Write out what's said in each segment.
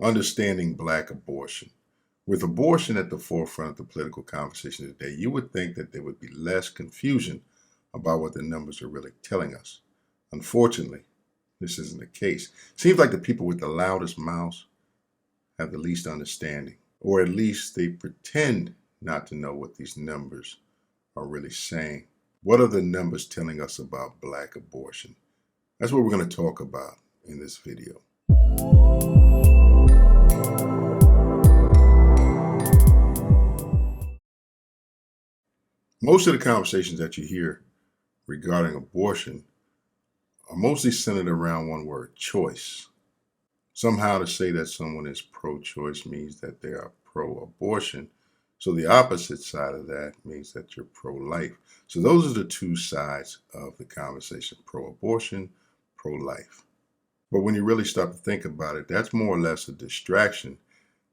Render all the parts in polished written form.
Understanding Black abortion. With abortion at the forefront of the political conversation today, you would think that there would be less confusion about what the numbers are really telling us. Unfortunately, this isn't the case. Seems like the people with the loudest mouths have the least understanding, or at least they pretend not to know what these numbers are really saying. What are the numbers telling us about Black abortion? That's what we're going to talk about in this video. Most of the conversations that you hear regarding abortion are mostly centered around one word: choice. Somehow to say that someone is pro-choice means that they are pro-abortion. So the opposite side of that means that you're pro-life. So those are the two sides of the conversation: pro-abortion, pro-life. But when you really start to think about it, that's more or less a distraction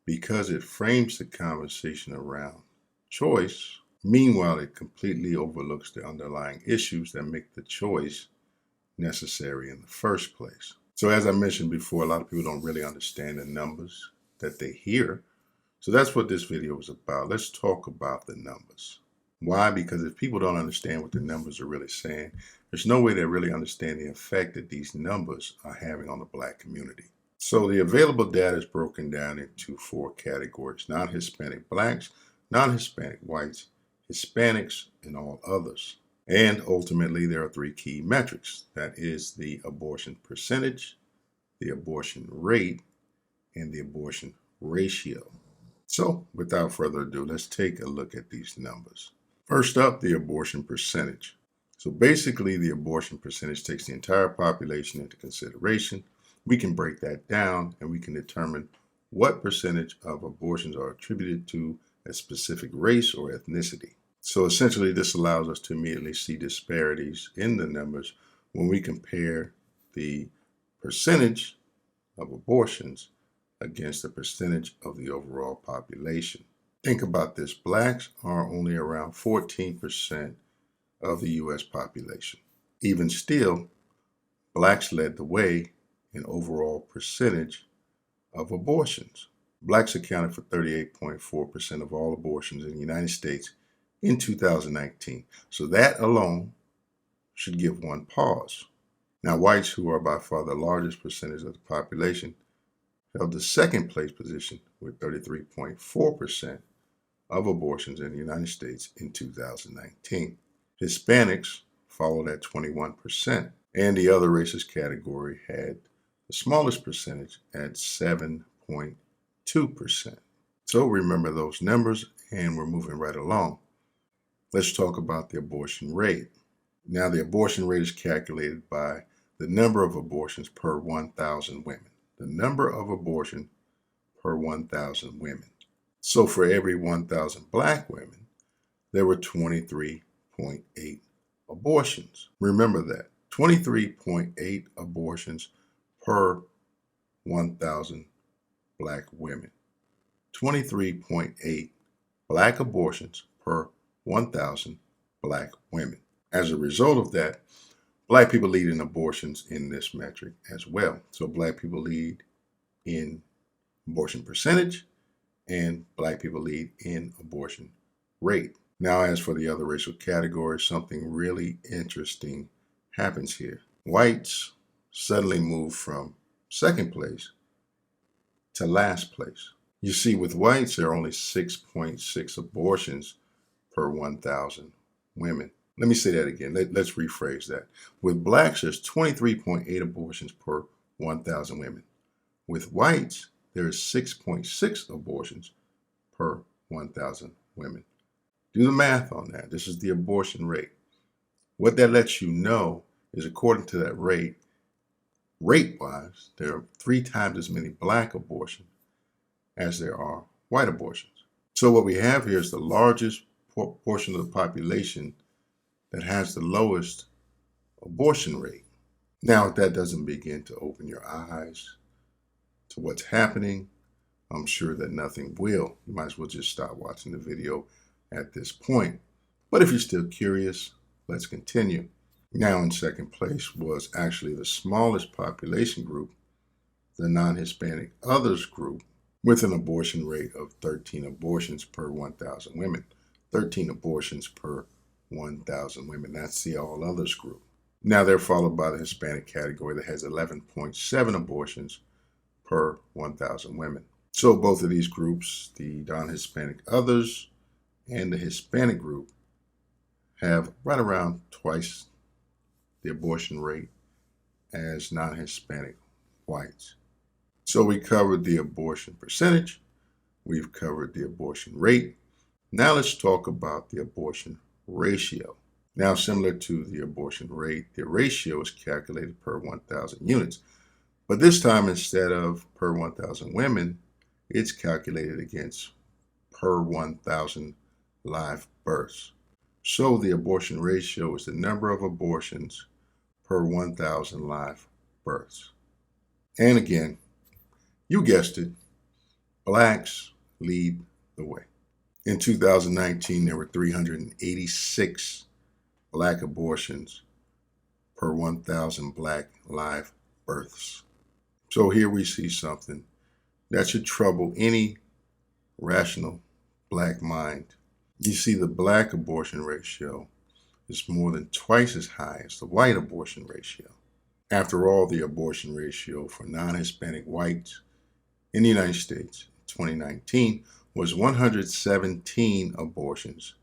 because it frames the conversation around choice. Meanwhile, it completely overlooks the underlying issues that make the choice necessary in the first place. So as I mentioned before, a lot of people don't really understand the numbers that they hear. So that's what this video is about. Let's talk about the numbers. Why? Because if people don't understand what the numbers are really saying, there's no way to really understand the effect that these numbers are having on the Black community. So the available data is broken down into 4 categories: non-Hispanic Blacks, non-Hispanic whites, Hispanics, and all others. And ultimately, there are 3 key metrics. That is the abortion percentage, the abortion rate, and the abortion ratio. So without further ado, let's take a look at these numbers. First up, the abortion percentage. So basically, the abortion percentage takes the entire population into consideration. We can break that down and we can determine what percentage of abortions are attributed to a specific race or ethnicity. So essentially, this allows us to immediately see disparities in the numbers when we compare the percentage of abortions against the percentage of the overall population. Think about this. Blacks are only around 14% of the U.S. population. Even still, Blacks led the way in overall percentage of abortions. Blacks accounted for 38.4% of all abortions in the United States in 2019. So that alone should give one pause. Now, whites, who are by far the largest percentage of the population, held the second place position with 33.4% of abortions in the United States in 2019. Hispanics followed at 21%, and the other races category had the smallest percentage at 7.2%. So remember those numbers, and we're moving right along. Let's talk about the abortion rate. Now, the abortion rate is calculated by the number of abortions per 1,000 women. The number of abortions per 1,000 women. So for every 1,000 Black women, there were 23.8 abortions. Remember that, 23.8 abortions per 1,000 Black women. 23.8 Black abortions per 1,000 Black women. As a result of that, Black people lead in abortions in this metric as well. So Black people lead in abortion percentage, and Black people lead in abortion rate. Now, as for the other racial categories, something really interesting happens here. Whites suddenly move from second place to last place. You see, with whites, there are only 6.6 abortions per 1,000 women. Let me say that again. Let's rephrase that. With Blacks, there's 23.8 abortions per 1,000 women. With whites, there is 6.6 abortions per 1,000 women. Do the math on that. This is the abortion rate. What that lets you know is, according to that rate-wise, there are 3 times as many Black abortions as there are white abortions. So what we have here is the largest portion of the population that has the lowest abortion rate. Now, if that doesn't begin to open your eyes to what's happening, I'm sure that nothing will. You might as well just stop watching the video at this point. But if you're still curious, let's continue. Now, in second place was actually the smallest population group the non-Hispanic others group with an abortion rate of 13 abortions per 1,000 women. 13 abortions per 1,000 women. That's the all others group. Now they're followed by the Hispanic category that has 11.7 abortions per 1,000 women. So both of these groups, the non-Hispanic others and the Hispanic group, have right around twice the abortion rate as non-Hispanic whites. So we covered the abortion percentage, we've covered the abortion rate. Now let's talk about the abortion ratio. Now, similar to the abortion rate, the ratio is calculated per 1,000 units. But this time, instead of per 1,000 women, it's calculated against per 1,000 live births. So the abortion ratio is the number of abortions per 1,000 live births. And again, you guessed it, blacks lead the way. In 2019, there were 386 black abortions per 1,000 black live births. So here we see something that should trouble any rational black mind. You see, the black abortion ratio is more than twice as high as the white abortion ratio. After all, the abortion ratio for non-Hispanic whites in the United States in 2019 was 117 abortions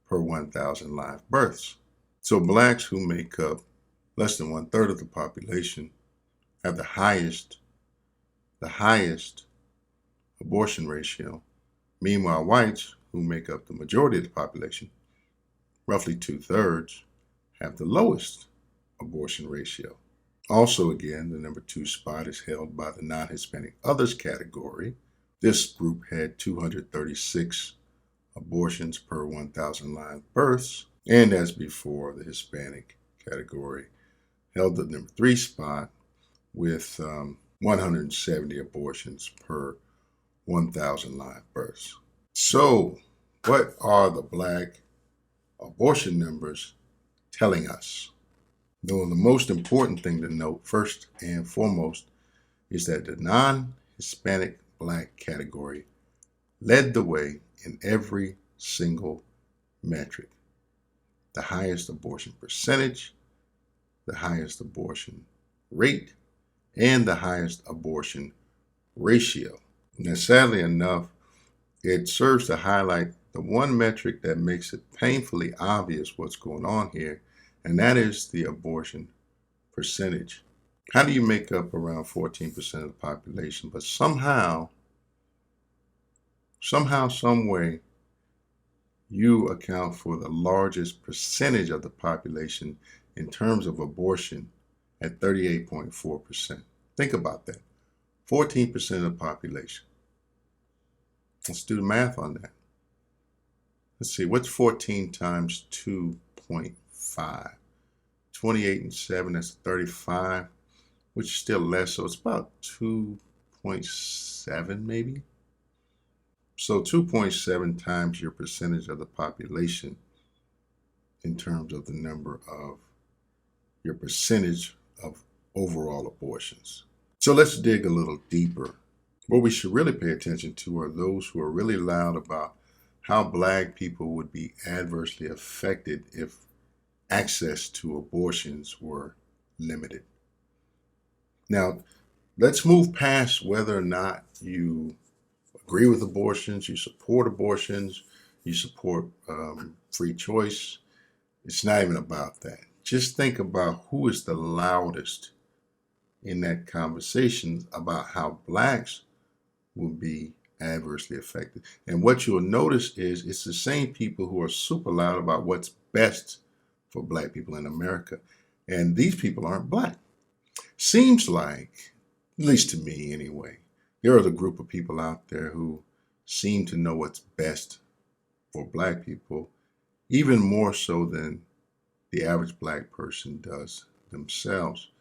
per 1,000 live births. So blacks, who make up less than 1/3 of the population, have the highest abortion ratio. Meanwhile, whites, who make up the majority of the population, roughly 2/3, have the lowest abortion ratio. Also, again, the number 2 spot is held by the non-Hispanic others category. This group had 236 abortions per 1,000 live births, and as before, the Hispanic category held the number 3 spot with 170 abortions per 1,000 live births. So, what are the black abortion numbers telling us? Though the most important thing to note, first and foremost, is that the non-Hispanic black category led the way in every single metric. The highest abortion percentage, the highest abortion rate, and the highest abortion ratio. Now, sadly enough, it serves to highlight the one metric that makes it painfully obvious what's going on here, and that is the abortion percentage. How do you make up around 14% of the population, but somehow, some way, you account for the largest percentage of the population in terms of abortion at 38.4%. Think about that. 14% of the population. Let's do the math on that. Let's see, what's 14 times 2.5? 28 and 7, that's 35, which is still less, so it's about 2.7 maybe. So 2.7 times your percentage of the population in terms of the number of your percentage of overall abortions. So let's dig a little deeper. What we should really pay attention to are those who are really loud about how black people would be adversely affected if access to abortions were limited. Now, let's move past whether or not you agree with abortions, you support abortions, you support free choice. It's not even about that. Just think about who is the loudest in that conversation about how blacks will be adversely affected. And what you'll notice is it's the same people who are super loud about what's best for black people in America. And these people aren't black. Seems like, at least to me anyway, there are the group of people out there who seem to know what's best for black people, even more so than the average black person does themselves.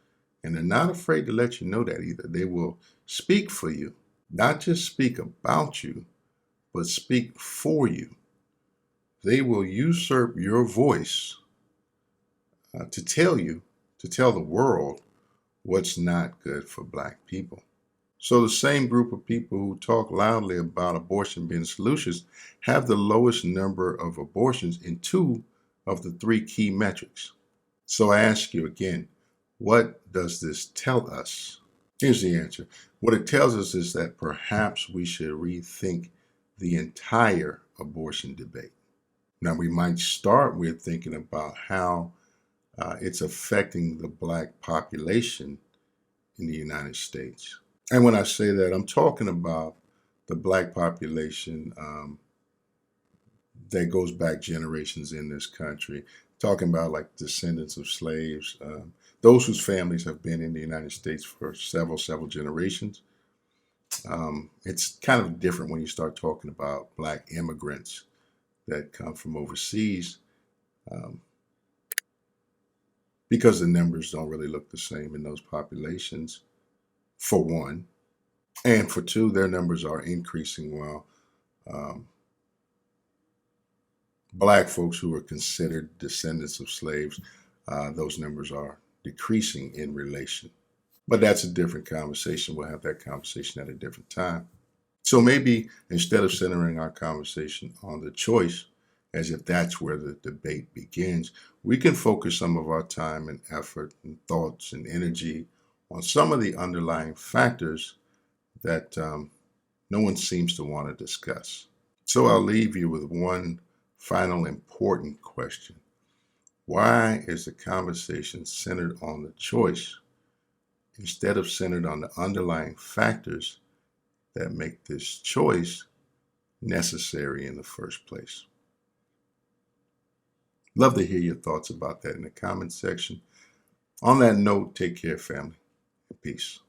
And they're not afraid to let you know that either. They will speak for you, not just speak about you, but speak for you. They will usurp your voice to tell the world what's not good for black people. So the same group of people who talk loudly about abortion being solutions have the lowest number of abortions in two of the three key metrics. So I ask you again, what does this tell us? Here's the answer. What it tells us is that perhaps we should rethink the entire abortion debate. Now, we might start with thinking about how it's affecting the Black population in the United States. And when I say that, I'm talking about the Black population that goes back generations in this country, talking about like descendants of slaves, those whose families have been in the United States for several generations. It's kind of different when you start talking about Black immigrants that come from overseas, um, because the numbers don't really look the same in those populations, for one. And for two, their numbers are increasing while um, Black folks who are considered descendants of slaves, those numbers are decreasing in relation. But that's a different conversation. We'll have that conversation at a different time. So maybe instead of centering our conversation on the choice, as if that's where the debate begins, we can focus some of our time and effort and thoughts and energy on some of the underlying factors that no one seems to want to discuss. So I'll leave you with one final important question. Why is the conversation centered on the choice instead of centered on the underlying factors that make this choice necessary in the first place? Love to hear your thoughts about that in the comments section. On that note, take care, family. Peace.